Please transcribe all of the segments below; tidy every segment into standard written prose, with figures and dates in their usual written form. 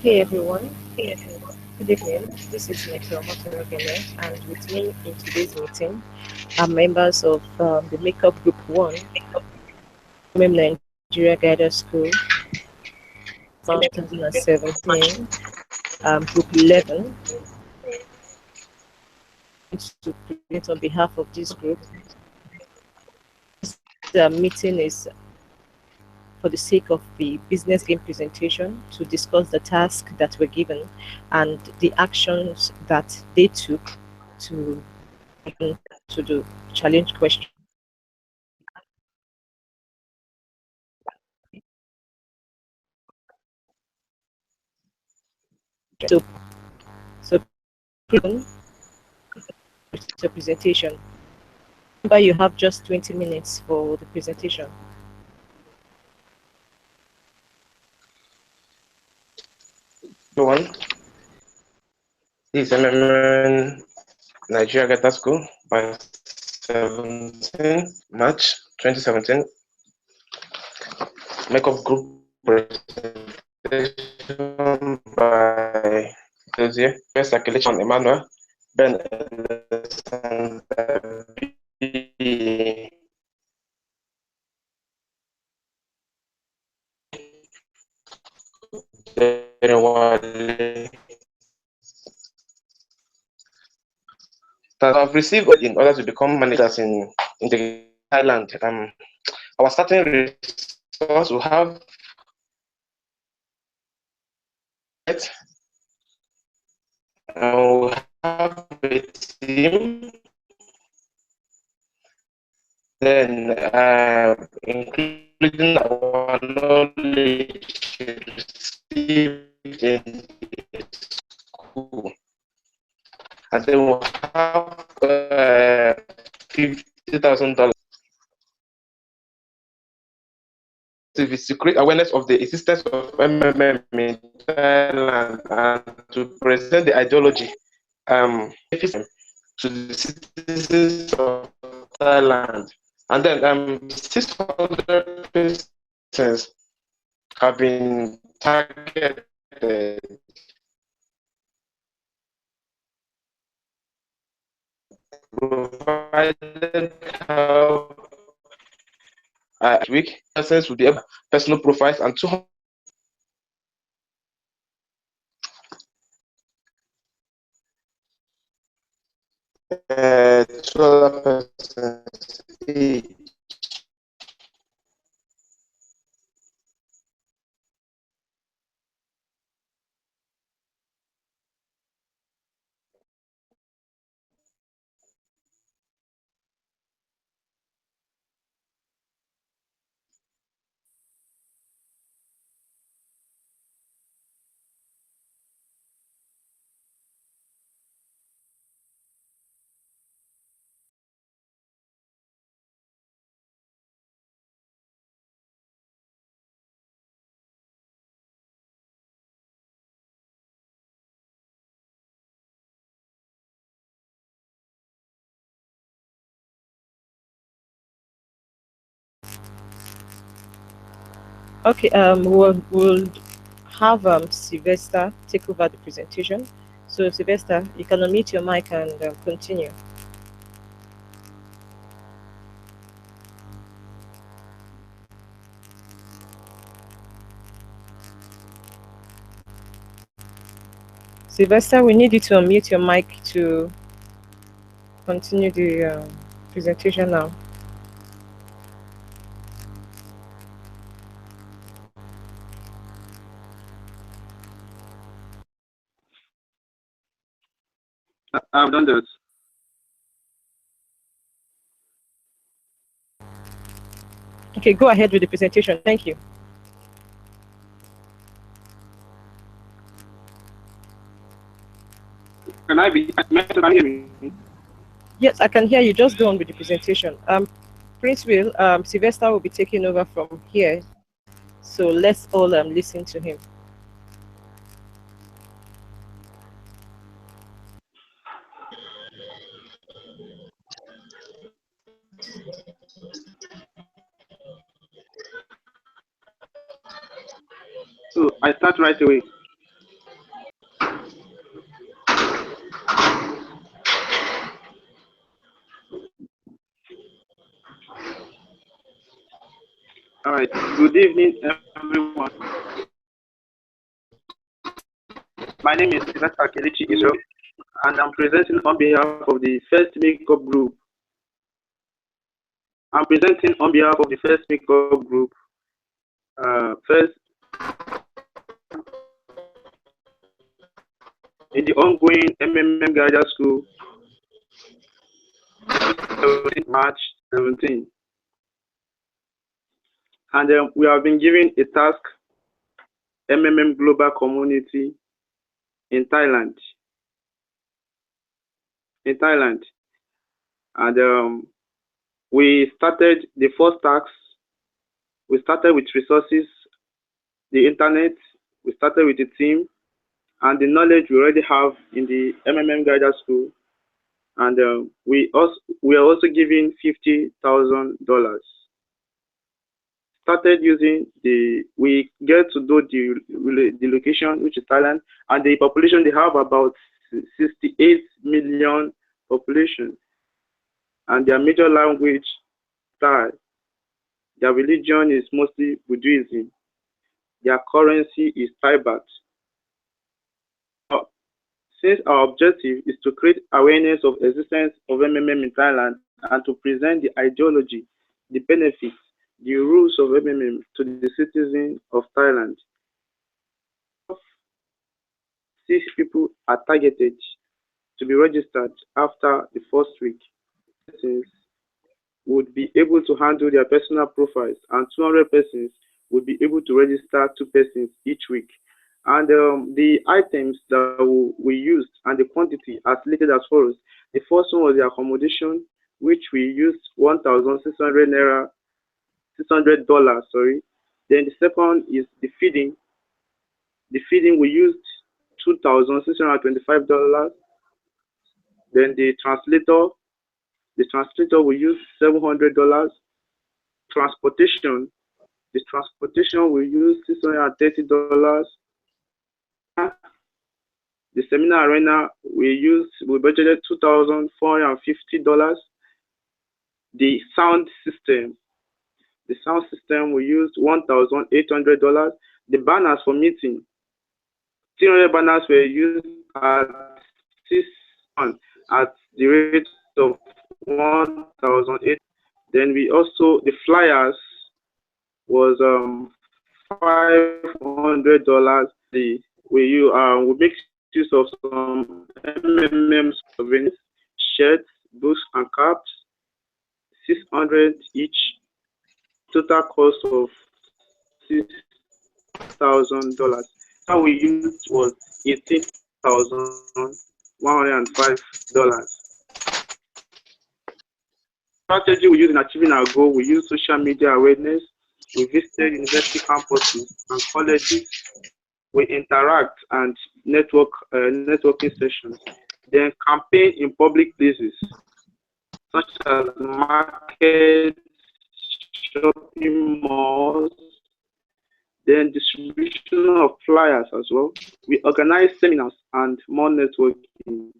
Hey everyone, good evening. This is Nekro Motorogene, and with me in today's meeting are members of the Makeup Group 1, Women Nigeria Guided School, March 2017, Group 11. To present on behalf of this group. This meeting is for the sake of the business game presentation to discuss the task that were given and the actions that they took to to the challenge question. So, so the presentation. Remember, you have just 20 minutes for the presentation. Everyone, this is MMN Nigeria Gata School by 17 March 2017. Makeup group presentation by Dozier, first circulation Emmanuel, Ben that have received in order to become managers in the Thailand. Our starting resource will have we have a team, then including our knowledge received in school, and then we'll have $50,000 to create awareness of the existence of MMM in Thailand and to present the ideology to the citizens of Thailand. And then 600 persons have been targeted. Provided help week. Persons will be able personal profiles and 200 persons each. Okay, we'll have Sylvester take over the presentation. So, Sylvester, you can unmute your mic and continue. Sylvester, we need you to unmute your mic to continue the presentation now. I've done this. Okay, go ahead with the presentation. Thank you. Can I be? Can you hear me? Yes, I can hear you. Just go on with the presentation. Prince Will, Sylvester will be taking over from here. So let's all listen to him. So I start right away. All right. Good evening, everyone. My name is Sylvester Kelechi Israel, and I'm presenting on behalf of the First Makeup Group. I'm presenting on behalf of the First Makeup Group. First, in the ongoing MMM Guidance School, 17 March 17, and we have been given a task, MMM Global Community in Thailand. And we started the first task. We started with resources, the internet. We started with the team and the knowledge we already have in the MMM Guidance School, and we are also giving $50,000. Started using we get to do the location, which is Thailand, and the population, they have about 68 million population, and their major language Thai. Their religion is mostly Buddhism. Their currency is Thai baht. Since our objective is to create awareness of existence of MMM in Thailand and to present the ideology, the benefits, the rules of MMM to the citizens of Thailand, 6 people are targeted to be registered after the first week. Persons would be able to handle their personal profiles, and 200 persons would be able to register 2 persons each week. And the items that we used and the quantity as stated as follows. The first one was the accommodation, which we used 1,600 naira, $600. Sorry. Then the second is the feeding. The feeding we used $2,625. Then the translator we used $700. Transportation. The transportation we used $630. The seminar arena we budgeted $2,450. The sound system we used $1,800. The banners for meeting, 300 banners were used at 6 at the rate of 1,800. Then the flyers was $500. We make use of some MMM souvenirs, shirts, books, and caps, 600 each. Total cost of $6,000. How we used was $18,105. Strategy we use in achieving our goal: we use social media awareness. We visited university campuses and colleges. We interact and networking sessions. Then campaign in public places such as markets, shopping malls. Then distribution of flyers as well. We organize seminars and more networking.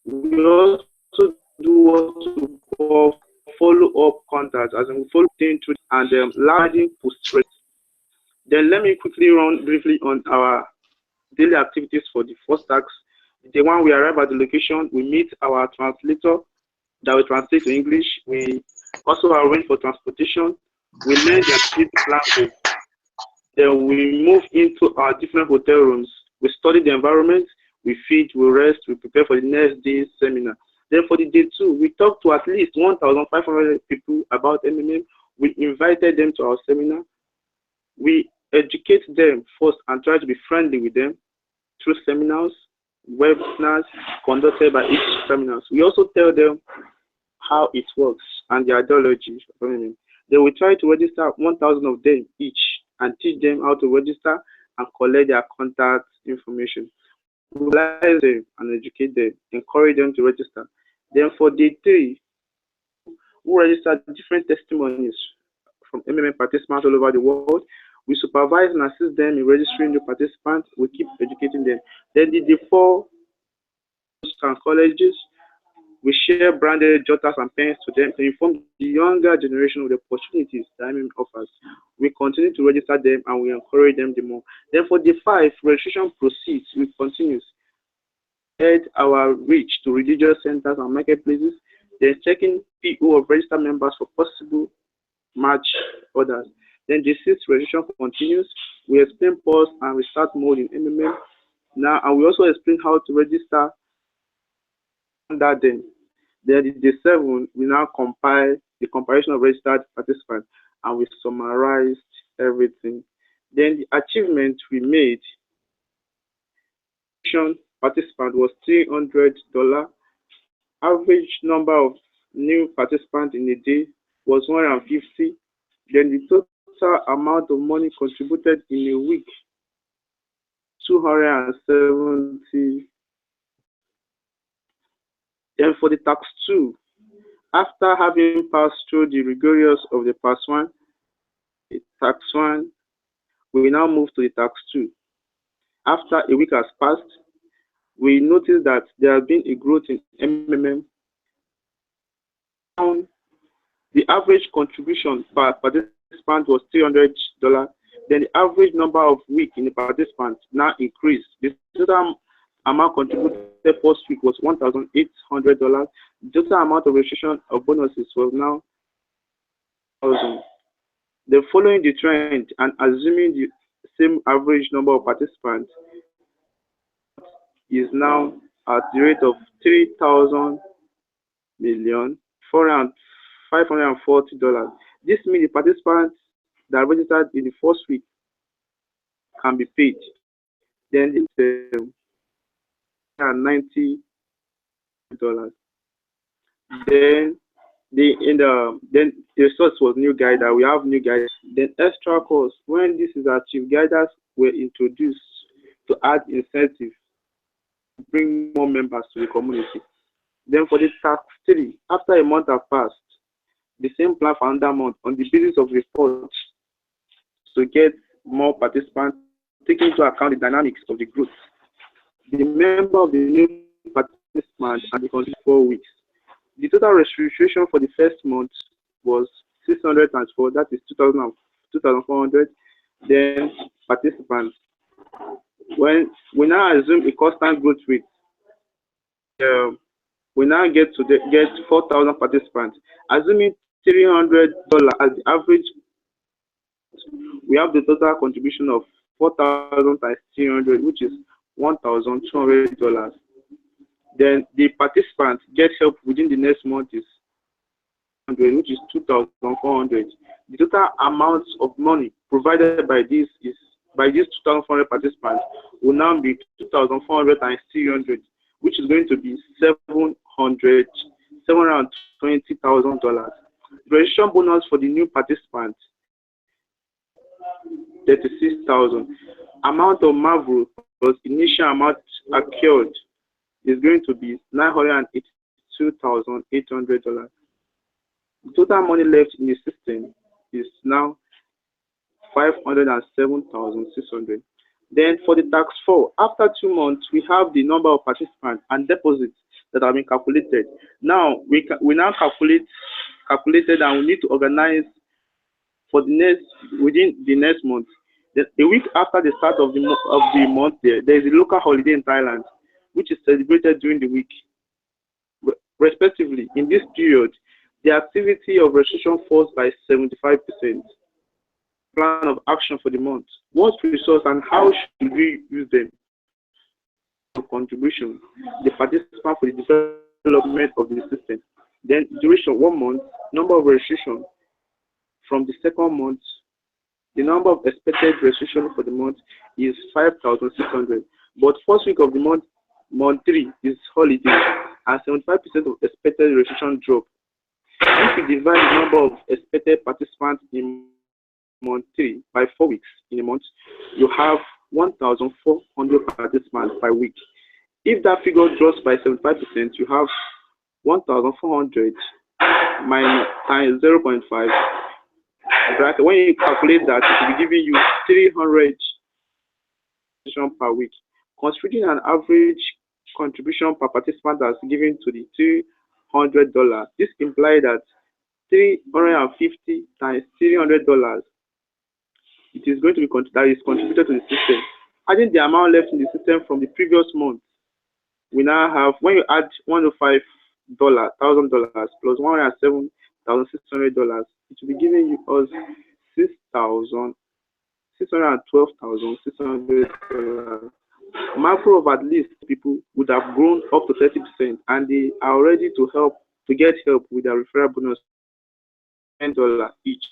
We also do what we call follow-up contacts, as in we follow things and landing post. Then let me quickly run briefly on our daily activities for the first task. The one we arrive at the location, we meet our translator that will translate to English. We also arrange for transportation. We learn the activity language. Then we move into our different hotel rooms. We study the environment. We feed, we rest, we prepare for the next day's seminar. Then for the day 2, we talk to at least 1,500 people about MMM. We invited them to our seminar. We educate them first and try to be friendly with them through seminars, webinars conducted by each seminars. We also tell them how it works and the ideology. Then we try to register 1,000 of them each and teach them how to register and collect their contact information. We mobilize them and educate them, encourage them to register. Then for day 3, we register different testimonies from MMM participants all over the world. We supervise and assist them in registering new participants. We keep educating them. Then the day 4, and colleges, We share branded jotters and pens to them to inform the younger generation of the opportunities that MMM offers. We continue to register them and we encourage them the more. Then for the five, registration proceeds, we continues. Add our reach to religious centers and marketplaces, then checking PO of registered members for possible match orders. Then the sixth registration continues. We explain pause and restart mode in MMM now, and we also explain how to register under them. Then the seven, we now compile the comparison of registered participants and we summarized everything. Then the achievement we made, participant was $300. Average number of new participants in a day was 150. Then the total amount of money contributed in a week, 270. Then for the tax 2, after having passed through the rigorous of the tax 1, we now move to the tax 2. After a week has passed, we notice that there has been a growth in MMM. The average contribution per participant was $300. Then the average number of weeks in the participant now increased. The total amount contributed first week was $1,800. The total amount of registration of bonuses was now 1,000. Then following the trend and assuming the same average number of participants is now at the rate of 3,540,000. This means the participants that registered in the first week can be paid. Then it's $90. Then the resource was new guider. We have new guiders. Then extra costs. When this is achieved, guiders were introduced to add incentive, bring more members to the community. Then for the task 3, after a month has passed, the same plan for another month on the basis of reports to get more participants, taking into account the dynamics of the group. The member of the new participant and the continued 4 weeks. The total registration for the first month was 600 times 4, that is 2,400. Then participants. When we now assume a constant growth rate, we now get 4,000 participants. Assuming $300 as the average, we have the total contribution of 4,000 times 300, which is $1,200. Then the participants get help within the next month is 100, which is 2,400. The total amount of money provided by these 2,400 participants will now be 2,400 times 300, which is going to be $720,000. Registration bonus for the new participants, 36,000. Amount of Marvel plus initial amount accrued is going to be $982,800. The total money left in the system is now $507,600. Then for the tax 4, after 2 months, we have the number of participants and deposits that have been calculated. Now we now calculated and we need to organize for within the next month. Then a week after the start of the month, there is a local holiday in Thailand, which is celebrated during the week. Respectively, in this period, the activity of registration falls by 75%. Plan of action for the month. What resource and how should we use them? Contribution. The participant for the development of the system. Then duration 1 month. Number of registration from the second month. The number of expected registration for the month is 5,600. But first week of the month 3 is holiday, and 75% of expected registration drop. If you divide the number of expected participants in month 3 by 4 weeks in a month, you have 1,400 participants per week. If that figure drops by 75%, you have 1,400 minus times 0.5. When you calculate that, it will be giving you 300 per week. Considering an average contribution per participant that's given to the $300. This implies that 350 times $300 it is going to be that is contributed to the system. Adding the amount left in the system from the previous month, we now have, when you add $105,000 plus $107,600, it will be giving us $612,600. Macro of at least people would have grown up to 30%, and they are ready to get help with their referral bonus $10 each,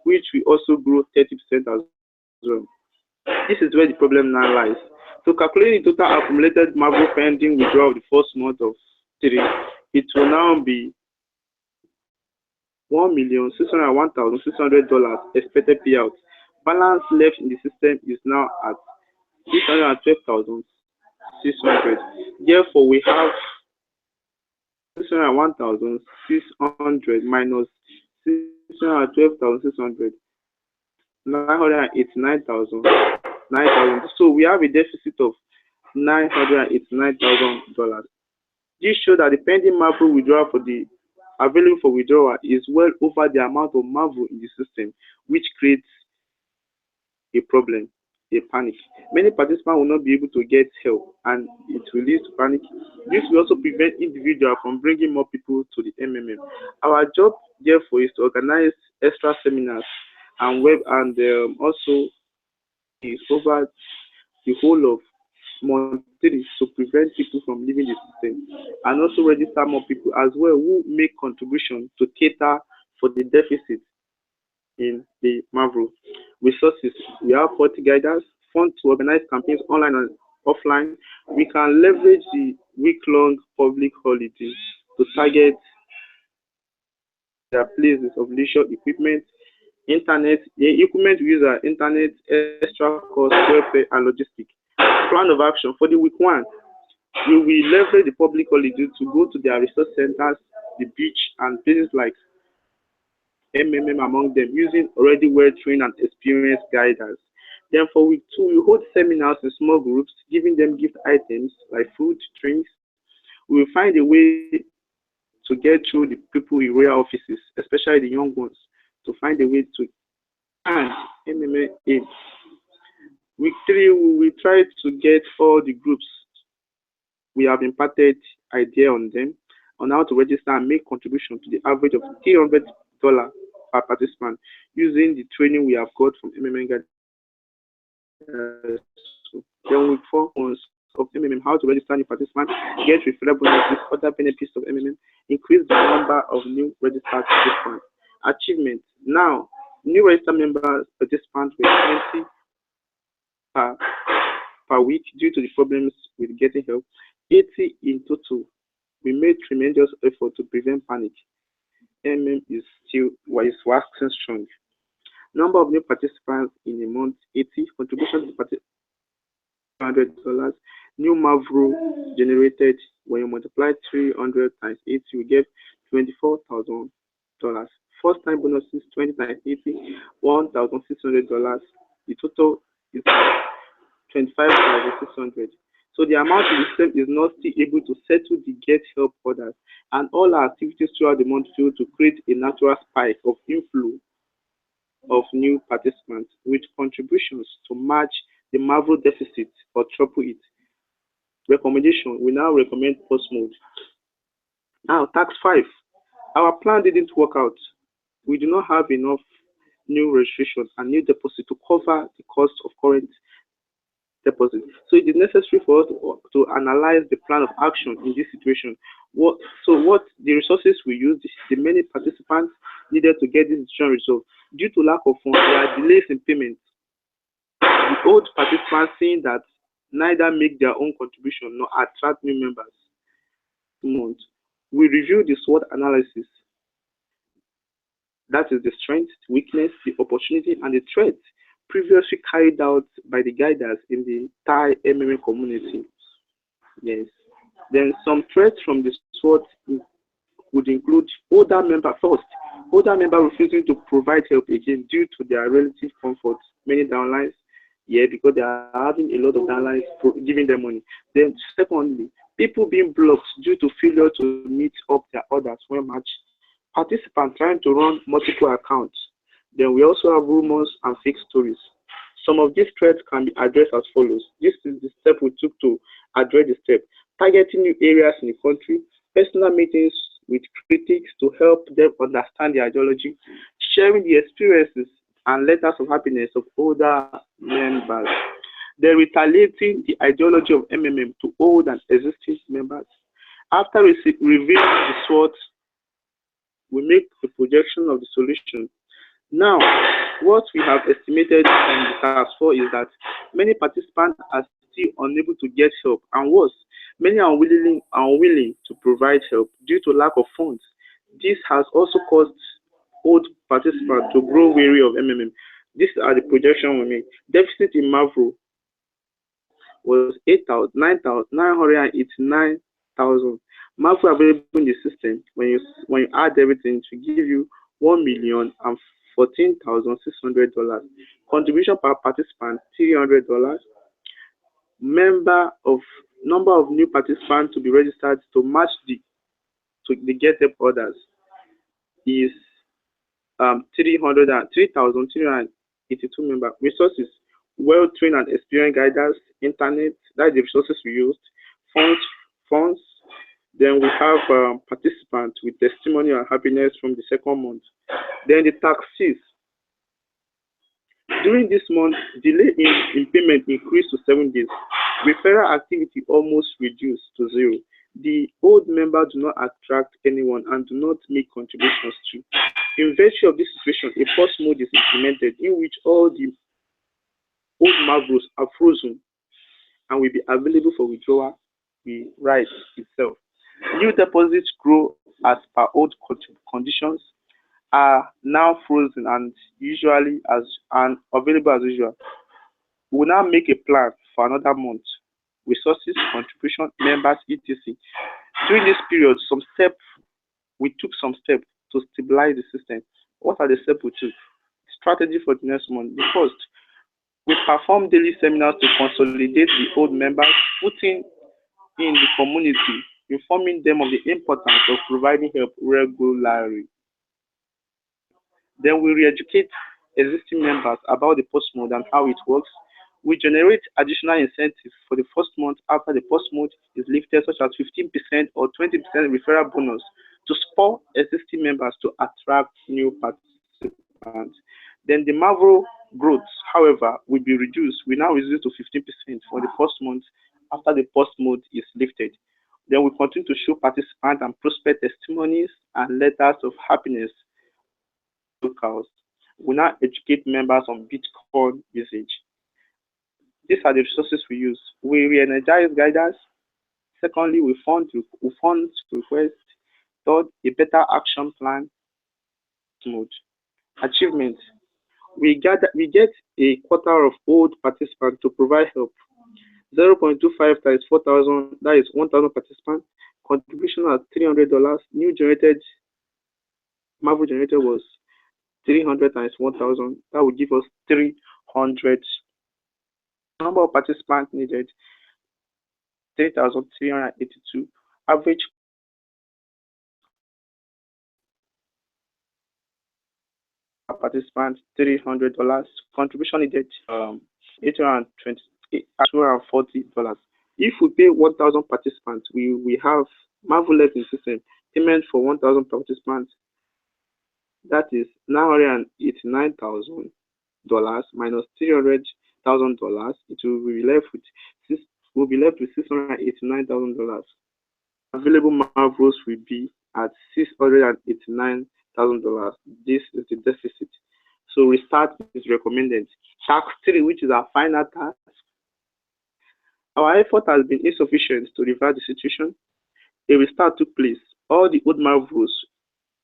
which will also grow 30% as well. This is where the problem now lies. To calculate the total accumulated Marvel pending withdrawal of the first month of 3, it will now be $1,601,600 expected payout. Balance left in the system is now at $612,600. Therefore, we have $601,600 minus $612,600, $989,000. So we have a deficit of $989,000. This shows that the pending Marvel withdrawal available for withdrawal is well over the amount of Marvel in the system, which creates a problem, a panic. Many participants will not be able to get help, and it will lead to panic. This will also prevent individuals from bringing more people to the MMM. Our job, therefore, is to organize extra seminars and also is over the whole of month 3 to prevent people from leaving the system, and also register more people as well who make contribution to cater for the deficit in the Marvel. Resources: we have 40 guiders, funds to organize campaigns online and offline. We can leverage the week-long public holiday to target their places of leisure equipment, internet, the equipment we use are internet, extra cost, welfare, and logistics. Plan of action for the week 1. We will leverage the public holiday to go to their resource centers, the beach, and places like MMM among them, using already well-trained and experienced guiders. Then for week 2, we hold seminars in small groups, giving them gift items like food, drinks. We will find a way to get through the people in royal offices, especially the young ones, to find a way to and MMA aim. Week 3, we will try to get all the groups. We have imparted idea on them on how to register and make contribution to the average of $300 per participant using the training we have got from MMM Guide. Then week 4 of MMM, how to register new participants, get referral bonuses, other benefits of MMM, increase the number of new registered participants. Achievement: now, new registered members participants were 20 per week due to the problems with getting help. 80 in total. We made tremendous effort to prevent panic. MMM is waxing strong. Number of new participants in a month: 80. Contribution to the $100. New Marvel generated. When you multiply 300 times 80, you get $24,000. First time bonuses: 20 times 80, $1,600. The total is $25,600. So the amount in the system is not still able to settle the get help orders, and all our activities throughout the month fail to create a natural spike of inflow of new participants with contributions to match the Marvel deficit or triple it. Recommendation: we now recommend post mode. Now, tax 5. Our plan didn't work out. We do not have enough new registration and new deposit to cover the cost of current deposit. So it is necessary for us to analyze the plan of action in this situation. What the resources we use, the many participants needed to get this decision resolved. Due to lack of funds, there are delays in payment. The old participants, seeing that neither make their own contribution nor attract new members. We review the SWOT analysis. That is the strength, weakness, the opportunity, and the threat previously carried out by the guiders in the Thai MMA community. Yes. Then some threats from the SWOT would include older member first. Older member refusing to provide help again due to their relative comfort. Many downlines, because they are having a lot of downlines giving them money. Then secondly, people being blocked due to failure to meet up their orders when matched, participants trying to run multiple accounts. Then we also have rumors and fake stories. Some of these threats can be addressed as follows. This is the step we took to address the step. Targeting new areas in the country, personal meetings with critics to help them understand the ideology, sharing the experiences and letters of happiness of older members. Then retaliating the ideology of MMM to old and existing members. After revealing the SWOT, we make a projection of the solution. Now, what we have estimated from the task force is that many participants are still unable to get help, and worse, many are unwilling to provide help due to lack of funds. This has also caused old participants to grow weary of MMM. These are the projections we make. Deficit in MAVRO was 989,000. MAVRO available in the system when you add everything to give you $1,014,600. Contribution per participant $300. Number of new participants to be registered to match the get up orders is 3,382 members. Resources: well trained and experienced guidance, internet, that's the resources we used, funds. Then we have participants with testimony and happiness from the second month. Then the taxes. During this month, delay in payment increased to 7 days. Referral activity almost reduced to zero. The old members do not attract anyone and do not make contributions to. In virtue of this situation, a pause mode is implemented in which all the old MAVROs are frozen and will be available for withdrawal. The right itself. New deposits grow as per old conditions are now frozen and available as usual. We will now make a plan for another month. Resources, contribution, members, etc. During this period, we took some steps to stabilize the system. What are the steps we took? Strategy for the next month. The first, we perform daily seminars to consolidate the old members, putting in the community, informing them of the importance of providing help regularly. Then we re-educate existing members about the post mode and how it works. We generate additional incentives for the first month after the post mode is lifted, such as 15% or 20% referral bonus to spur existing members to attract new participants. Then the MAVRO growth, however, will be reduced. We now reduce to 15% for the first month after the post mode is lifted. Then we continue to show participants and prospect testimonies and letters of happiness. We now educate members on Bitcoin usage. These are the resources we use. We re-energize guidance. Secondly, we fund request. Third, a better action plan. Mode. Achievement. We get a quarter of old participants to provide help. 0.25 times 4,000, that is 1,000 participants. Contribution at $300. New generated MAVRO generator was 300 times 1,000. That would give us 300. Number of participants needed 3,382. Average participant $300. Contribution needed $840. If we pay 1,000 participants, we have marvelous in system payment for 1,000 participants. That is $989,000 minus $300,000. It will be left with $689,000. Available MAVROs will be at $689,000. This is the deficit. So restart is recommended. Task 3, which is our final task. Our effort has been insufficient to reverse the situation. A restart took place. All the old MAVROs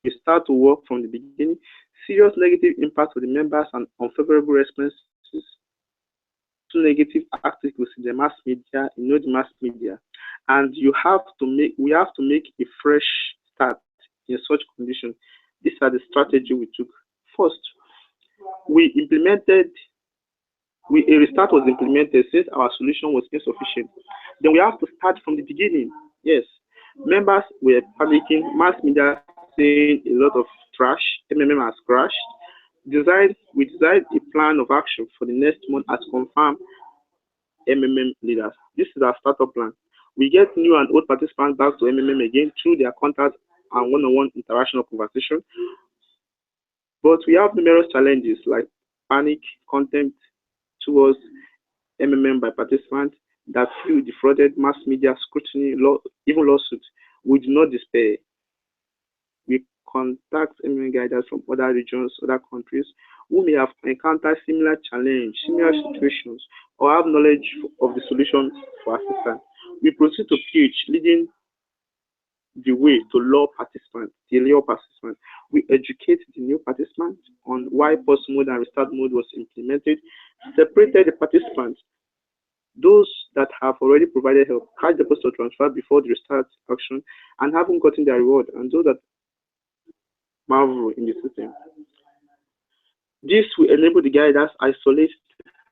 will start to work from the beginning. Serious negative impact for the members and unfavorable responses to negative articles in the mass media, the mass media. And we have to make a fresh start in such conditions. These are the strategy we took. First, we implemented A restart was implemented since our solution was insufficient. Then we have to start from the beginning. Yes, members were panicking, mass media saying a lot of trash, MMM has crashed. We designed a plan of action for the next month as confirmed MMM leaders. This is our startup plan. We get new and old participants back to MMM again through their contacts and one-on-one interaction or conversation. But we have numerous challenges like panic, contempt towards MMM by participants that feel defrauded, mass media scrutiny, even lawsuits. We do not despair. We contact MMM guiders from other regions, other countries who may have encountered similar challenge, similar situations, or have knowledge of the solution for assistance. We proceed to pitch, leading the way to law participants, the law participants. We educate the new participants on why pause mode and restart mode was implemented, separated the participants, those that have already provided help, cash deposit or transfer before the restart action and haven't gotten their reward, and those that marvel in the system. This will enable the guiders isolate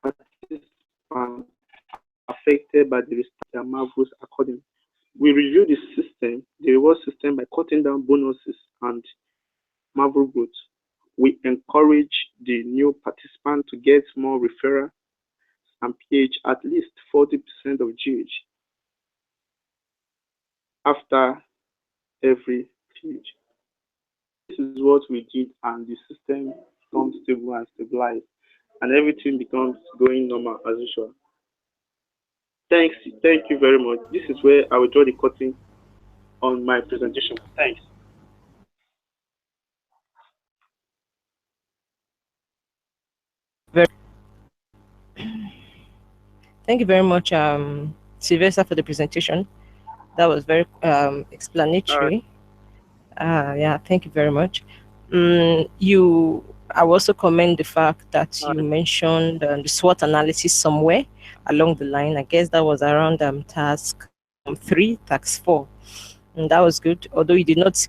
participants affected by the restart their marvels accordingly. We review the system, the reward system, by cutting down bonuses and marvel growth. We encourage the new participant to get more referral and PH at least 40% of GH after every PH. This is what we did, and the system becomes stable and stabilized, and everything becomes going normal as usual. Thank you very much. This is where I will draw the curtain on my presentation. Thanks. Thank you very much, Sylvester, for the presentation. That was very explanatory. Yeah, thank you very much. I also commend the fact that you mentioned the SWOT analysis somewhere along the line. I guess that was around task 3, task 4, and that was good. Although you did not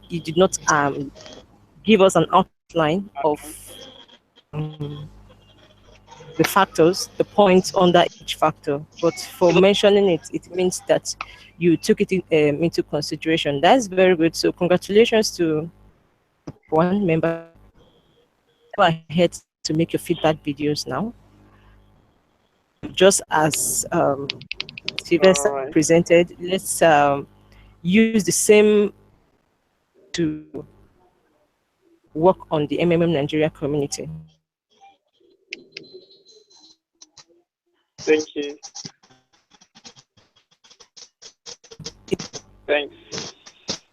give us an outline of the factors, the points under each factor, but for mentioning it, it means that you took it into consideration. That's very good. So congratulations to one member. Go ahead to make your feedback videos now. Just as Sylvester presented, let's use the same to work on the MMM Nigeria community. Thank you. Thanks.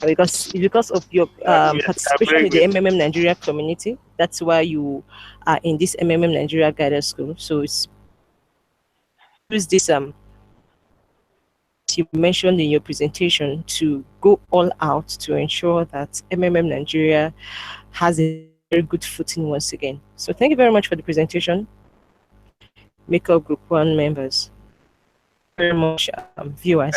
Because of your participation in the MMM Nigeria community, that's why you are in this MMM Nigeria Guidance School. So it's use this you mentioned in your presentation to go all out to ensure that MMM Nigeria has a very good footing once again. So thank you very much for the presentation. Makeup Group 1 members. Very much viewers.